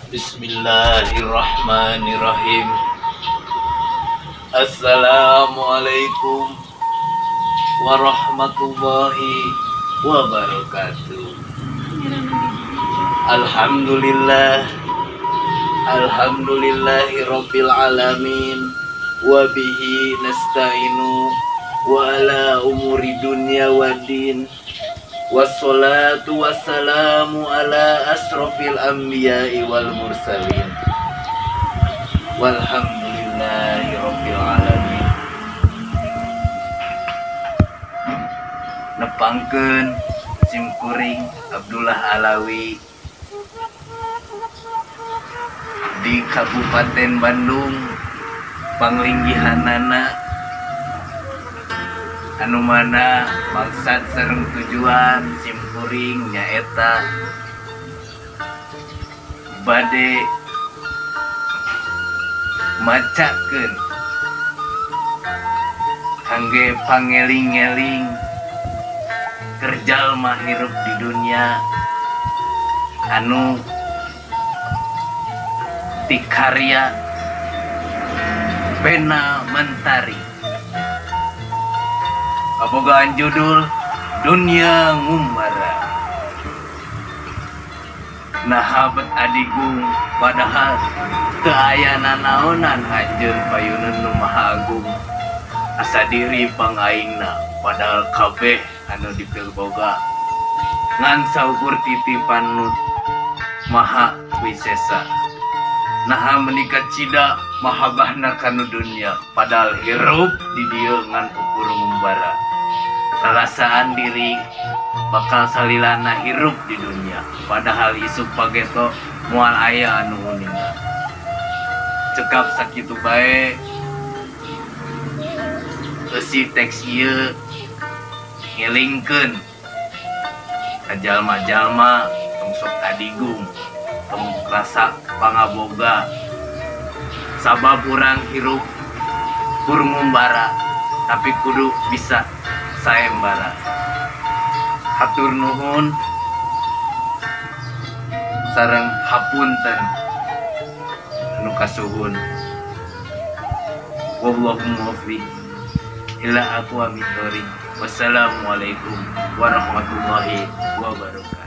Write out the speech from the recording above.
Bismillahirrahmanirrahim. Assalamualaikum warahmatullahi wabarakatuh. Alhamdulillah, alhamdulillahi rabbil alamin. Wabihi nasta'inu wa ala umuri dunya waddin. Wassalatu wassalamu ala asrofil anbiya'i wal mursalin. Walhamdulillahi rabbil alamin. Nepangkeun simkuring Abdullah Alawi di Kabupaten Bandung, panglinggihanana anu mana maksud sareng tujuan simkuring nyaeta bade macakeun kangge pangeling-eling kerjalma hirup di dunia anu ti karya pena mentari kabogaan judul Dunia Ngumbara. Nahabat adigung padahal teu aya nanaonan anjeun payuneun nu maha agung. Asa diri pangaingna padahal kabeh anu dipilboga ngan saukur titipan nu maha wisesa. Naha menikah cida mahabahna kanu dunia padahal hirup di dieu ngan ukur ngumbara. Perasaan diri bakal salilana hirup di dunia padahal isuk pageto moal aya anu uninga. Cekap sakitu bae eusi teks ieu ngelingkeun ka jalma-jalma tong sok adigung, tong rasa pangaboga sabab urang hirup kur ngumbara tapi kudu bisa saembara. Hatur nuhun sareng hapunten anu kasuhun. Wallahu muwaffiq ila aqwamit thoriq. Wassalamualaikum warahmatullahi wabarakatuh.